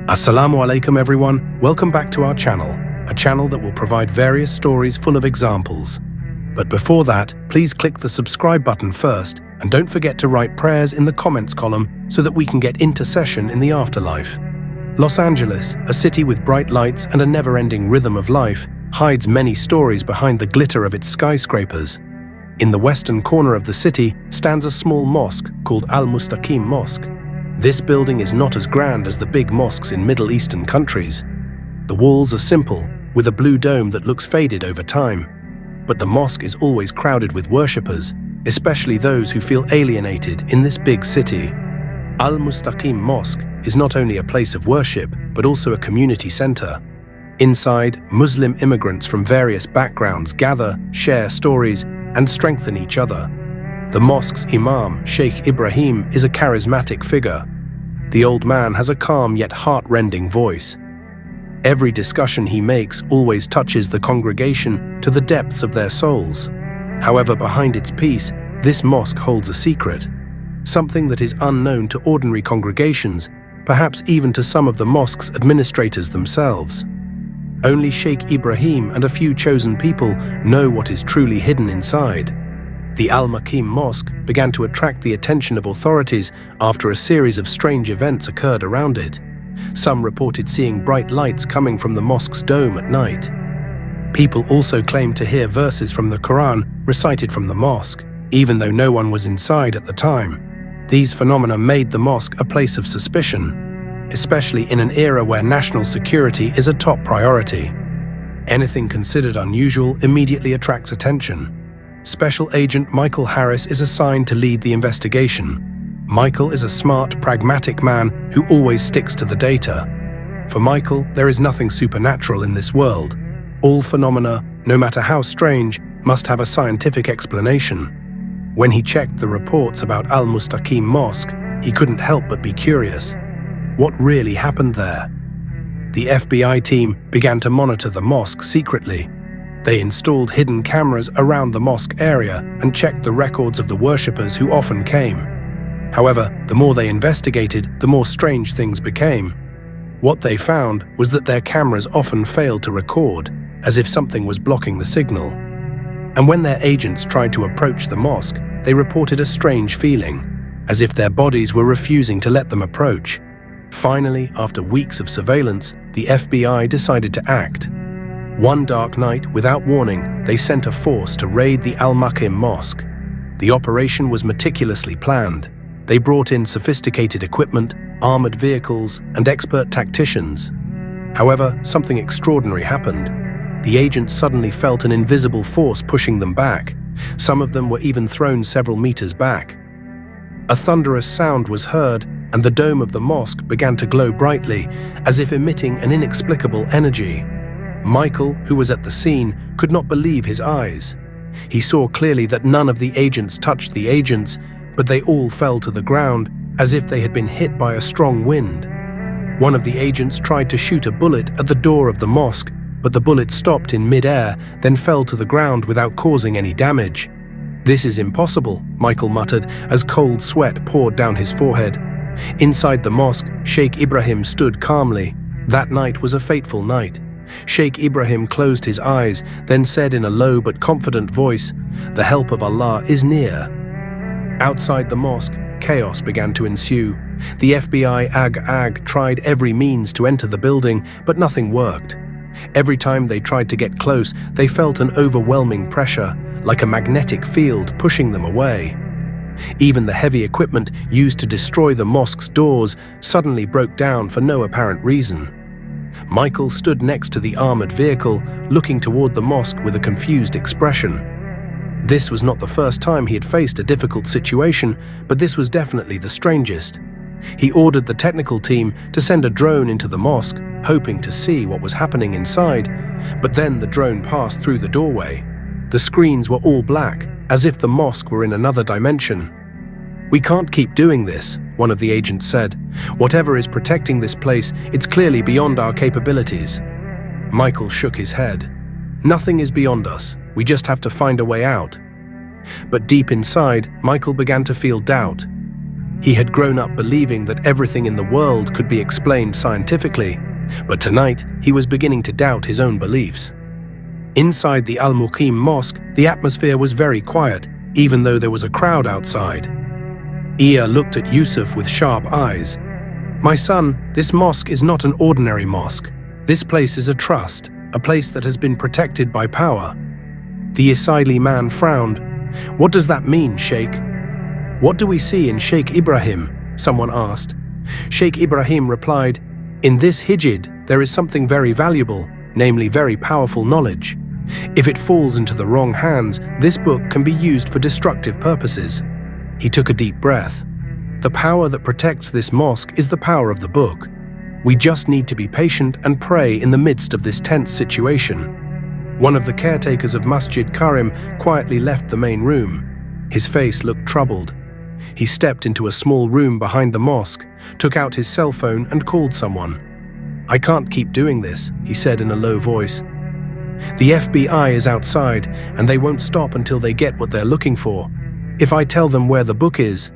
Assalamu alaikum everyone, welcome back to our channel, a channel that will provide various stories full of examples. But before that, please click the subscribe button first and don't forget to write prayers in the comments column so that we can get intercession in the afterlife. Los Angeles, a city with bright lights and a never-ending rhythm of life, hides many stories behind the glitter of its skyscrapers. In the western corner of the city stands a small mosque called Al-Mustaqim Mosque. This building is not as grand as the big mosques in Middle Eastern countries. The walls are simple, with a blue dome that looks faded over time. But the mosque is always crowded with worshippers, especially those who feel alienated in this big city. Al-Mustaqim Mosque is not only a place of worship, but also a community center. Inside, Muslim immigrants from various backgrounds gather, share stories, and strengthen each other. The mosque's imam, Sheikh Ibrahim, is a charismatic figure. The old man has a calm yet heart-rending voice. Every discussion he makes always touches the congregation to the depths of their souls. However, behind its peace, this mosque holds a secret, something that is unknown to ordinary congregations, perhaps even to some of the mosque's administrators themselves. Only Sheikh Ibrahim and a few chosen people know what is truly hidden inside. The Al-Mustaqim Mosque began to attract the attention of authorities after a series of strange events occurred around it. Some reported seeing bright lights coming from the mosque's dome at night. People also claimed to hear verses from the Quran recited from the mosque, even though no one was inside at the time. These phenomena made the mosque a place of suspicion, especially in an era where national security is a top priority. Anything considered unusual immediately attracts attention. Special Agent Michael Harris is assigned to lead the investigation. Michael is a smart, pragmatic man who always sticks to the data. For Michael, there is nothing supernatural in this world. All phenomena, no matter how strange, must have a scientific explanation. When he checked the reports about Al-Mustaqim Mosque, he couldn't help but be curious. What really happened there? The FBI team began to monitor the mosque secretly. They installed hidden cameras around the mosque area and checked the records of the worshippers who often came. However, the more they investigated, the more strange things became. What they found was that their cameras often failed to record, as if something was blocking the signal. And when their agents tried to approach the mosque, they reported a strange feeling, as if their bodies were refusing to let them approach. Finally, after weeks of surveillance, the FBI decided to act. One dark night, without warning, they sent a force to raid the Al-Mustaqim Mosque. The operation was meticulously planned. They brought in sophisticated equipment, armored vehicles, and expert tacticians. However, something extraordinary happened. The agents suddenly felt an invisible force pushing them back. Some of them were even thrown several meters back. A thunderous sound was heard, and the dome of the mosque began to glow brightly, as if emitting an inexplicable energy. Michael, who was at the scene, could not believe his eyes. He saw clearly that none of the agents touched the agents, but they all fell to the ground as if they had been hit by a strong wind. One of the agents tried to shoot a bullet at the door of the mosque, but the bullet stopped in mid-air, then fell to the ground without causing any damage. "This is impossible," Michael muttered as cold sweat poured down his forehead. Inside the mosque, Sheikh Ibrahim stood calmly. That night was a fateful night. Sheikh Ibrahim closed his eyes, then said in a low but confident voice, "The help of Allah is near." Outside the mosque, chaos began to ensue. The FBI AG tried every means to enter the building, but nothing worked. Every time they tried to get close, they felt an overwhelming pressure, like a magnetic field pushing them away. Even the heavy equipment used to destroy the mosque's doors suddenly broke down for no apparent reason. Michael stood next to the armored vehicle, looking toward the mosque with a confused expression. This was not the first time he had faced a difficult situation, but this was definitely the strangest. He ordered the technical team to send a drone into the mosque, hoping to see what was happening inside, but then the drone passed through the doorway. The screens were all black, as if the mosque were in another dimension. "We can't keep doing this," one of the agents said. "Whatever is protecting this place, it's clearly beyond our capabilities." Michael shook his head. "Nothing is beyond us. We just have to find a way out." But deep inside, Michael began to feel doubt. He had grown up believing that everything in the world could be explained scientifically, but tonight he was beginning to doubt his own beliefs. Inside the Al-Mustaqim Mosque, the atmosphere was very quiet, even though there was a crowd outside. Ia looked at Yusuf with sharp eyes. "My son, this mosque is not an ordinary mosque. This place is a trust, a place that has been protected by power." The Ismaili man frowned. "What does that mean, Sheikh?" "What do we see in Sheikh Ibrahim?" someone asked. Sheikh Ibrahim replied, "In this hijid, there is something very valuable, namely very powerful knowledge. If it falls into the wrong hands, this book can be used for destructive purposes." He took a deep breath. "The power that protects this mosque is the power of the book. We just need to be patient and pray in the midst of this tense situation." One of the caretakers of Masjid Karim quietly left the main room. His face looked troubled. He stepped into a small room behind the mosque, took out his cell phone and called someone. "I can't keep doing this," he said in a low voice. "The FBI is outside, and they won't stop until they get what they're looking for. If I tell them where the book is,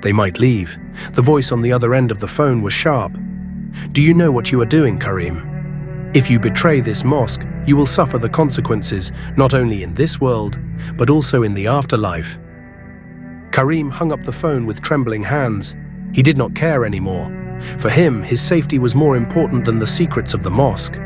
they might leave." The voice on the other end of the phone was sharp. "Do you know what you are doing, Karim? If you betray this mosque, you will suffer the consequences, not only in this world, but also in the afterlife." Karim hung up the phone with trembling hands. He did not care anymore. For him, his safety was more important than the secrets of the mosque.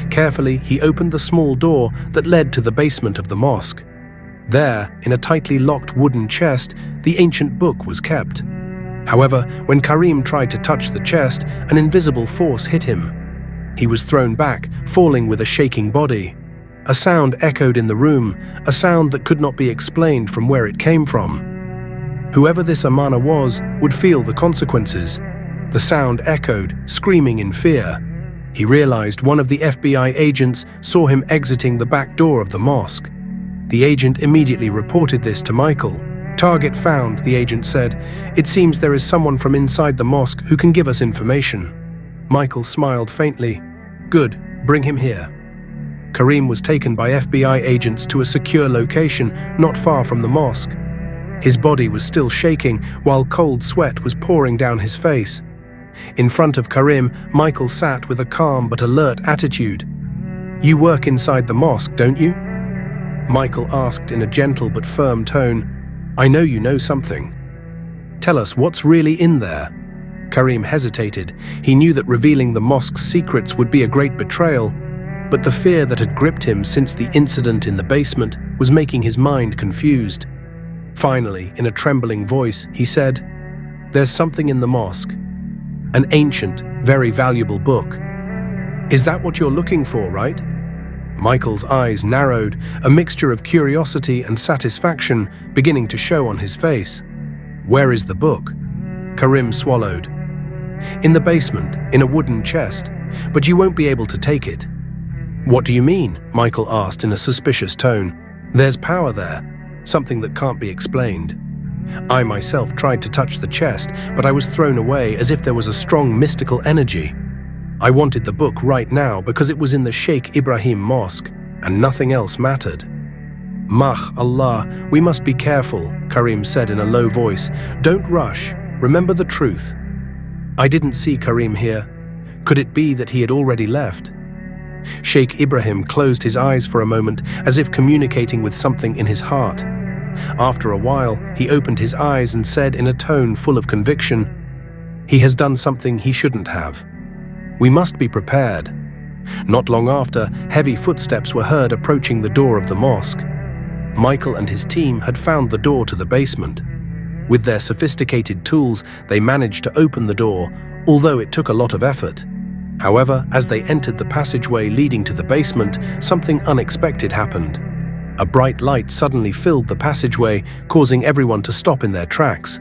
Carefully, he opened the small door that led to the basement of the mosque. There, in a tightly locked wooden chest, the ancient book was kept. However, when Karim tried to touch the chest, an invisible force hit him. He was thrown back, falling with a shaking body. A sound echoed in the room, a sound that could not be explained from where it came from. Whoever this Amana was would feel the consequences. The sound echoed, screaming in fear. He realized one of the FBI agents saw him exiting the back door of the mosque. The agent immediately reported this to Michael. "Target found," the agent said. "It seems there is someone from inside the mosque who can give us information." Michael smiled faintly. "Good, bring him here." Karim was taken by FBI agents to a secure location not far from the mosque. His body was still shaking while cold sweat was pouring down his face. In front of Karim, Michael sat with a calm but alert attitude. "You work inside the mosque, don't you?" Michael asked in a gentle but firm tone. "I know you know something. Tell us what's really in there." Karim hesitated. He knew that revealing the mosque's secrets would be a great betrayal, but the fear that had gripped him since the incident in the basement was making his mind confused. Finally, in a trembling voice, he said, "There's something in the mosque. An ancient, very valuable book. Is that what you're looking for, right?" Michael's eyes narrowed, a mixture of curiosity and satisfaction beginning to show on his face. "Where is the book?" Karim swallowed. "In the basement, in a wooden chest, but you won't be able to take it." "What do you mean?" Michael asked in a suspicious tone. "There's power there, something that can't be explained. I myself tried to touch the chest, but I was thrown away as if there was a strong mystical energy. I wanted the book right now because it was in the Sheikh Ibrahim Mosque, and nothing else mattered." "Mah Allah, we must be careful," Karim said in a low voice. "Don't rush. Remember the truth." "I didn't see Karim here. Could it be that he had already left?" Sheikh Ibrahim closed his eyes for a moment, as if communicating with something in his heart. After a while, he opened his eyes and said in a tone full of conviction, "He has done something he shouldn't have. We must be prepared." Not long after, heavy footsteps were heard approaching the door of the mosque. Michael and his team had found the door to the basement. With their sophisticated tools, they managed to open the door, although it took a lot of effort. However, as they entered the passageway leading to the basement, something unexpected happened. A bright light suddenly filled the passageway, causing everyone to stop in their tracks.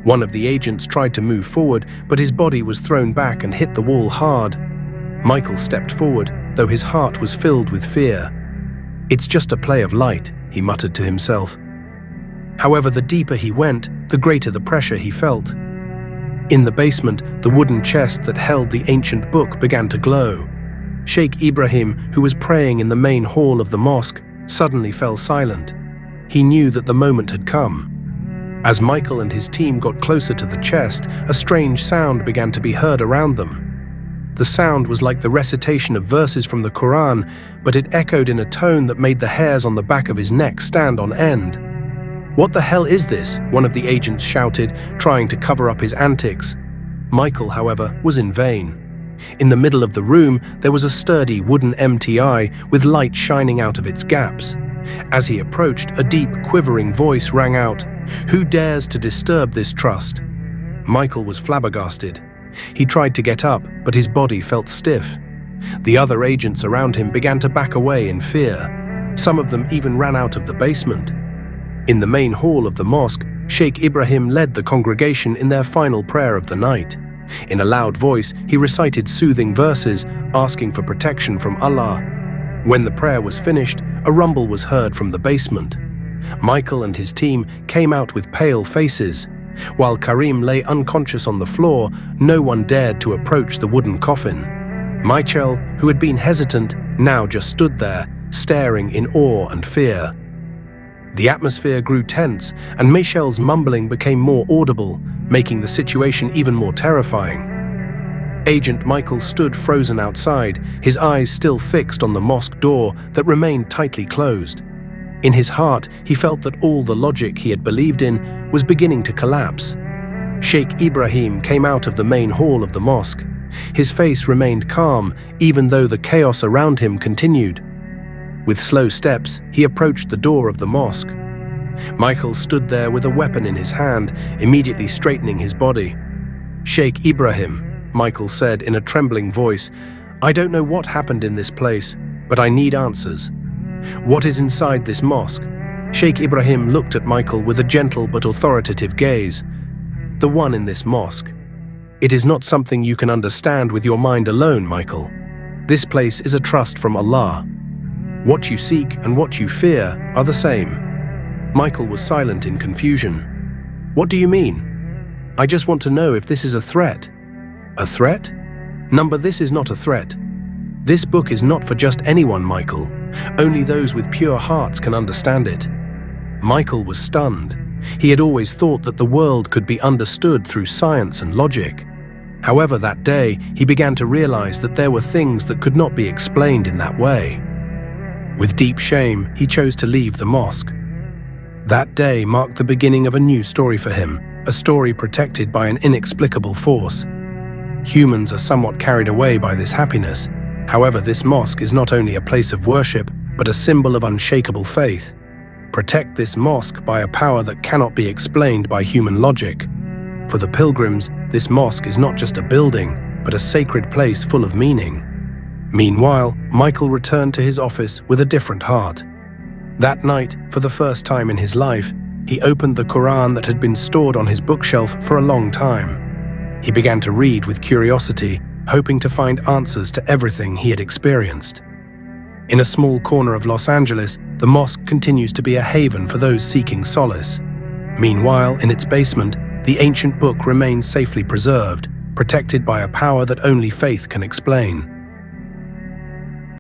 One of the agents tried to move forward, but his body was thrown back and hit the wall hard. Michael stepped forward, though his heart was filled with fear. "It's just a play of light," he muttered to himself. However, the deeper he went, the greater the pressure he felt. In the basement, the wooden chest that held the ancient book began to glow. Sheikh Ibrahim, who was praying in the main hall of the mosque, suddenly fell silent. He knew that the moment had come. As Michael and his team got closer to the chest, a strange sound began to be heard around them. The sound was like the recitation of verses from the Quran, but it echoed in a tone that made the hairs on the back of his neck stand on end. "What the hell is this?" one of the agents shouted, trying to cover up his antics. Michael, however, was in vain. In the middle of the room, there was a sturdy wooden MTI with light shining out of its gaps. As he approached, a deep, quivering voice rang out, "Who dares to disturb this trust?" Michael was flabbergasted. He tried to get up, but his body felt stiff. The other agents around him began to back away in fear. Some of them even ran out of the basement. In the main hall of the mosque, Sheikh Ibrahim led the congregation in their final prayer of the night. In a loud voice, he recited soothing verses, asking for protection from Allah. When the prayer was finished, a rumble was heard from the basement. Michael and his team came out with pale faces. While Karim lay unconscious on the floor, no one dared to approach the wooden coffin. Michael, who had been hesitant, now just stood there, staring in awe and fear. The atmosphere grew tense, and Michel's mumbling became more audible, making the situation even more terrifying. Agent Michael stood frozen outside, his eyes still fixed on the mosque door that remained tightly closed. In his heart, he felt that all the logic he had believed in was beginning to collapse. Sheikh Ibrahim came out of the main hall of the mosque. His face remained calm, even though the chaos around him continued. With slow steps, he approached the door of the mosque. Michael stood there with a weapon in his hand, immediately straightening his body. "Sheikh Ibrahim," Michael said in a trembling voice, "I don't know what happened in this place, but I need answers. What is inside this mosque?" Sheikh Ibrahim looked at Michael with a gentle but authoritative gaze. "The one in this mosque. It is not something you can understand with your mind alone, Michael. This place is a trust from Allah. What you seek and what you fear are the same." Michael was silent in confusion. "What do you mean? I just want to know if this is a threat." "A threat? Number, this is not a threat. This book is not for just anyone, Michael. Only those with pure hearts can understand it." Michael was stunned. He had always thought that the world could be understood through science and logic. However, that day, he began to realize that there were things that could not be explained in that way. With deep shame, he chose to leave the mosque. That day marked the beginning of a new story for him, a story protected by an inexplicable force. Humans are somewhat carried away by this happiness. However, this mosque is not only a place of worship, but a symbol of unshakable faith. Protect this mosque by a power that cannot be explained by human logic. For the pilgrims, this mosque is not just a building, but a sacred place full of meaning. Meanwhile, Michael returned to his office with a different heart. That night, for the first time in his life, he opened the Quran that had been stored on his bookshelf for a long time. He began to read with curiosity, hoping to find answers to everything he had experienced. In a small corner of Los Angeles, the mosque continues to be a haven for those seeking solace. Meanwhile, in its basement, the ancient book remains safely preserved, protected by a power that only faith can explain.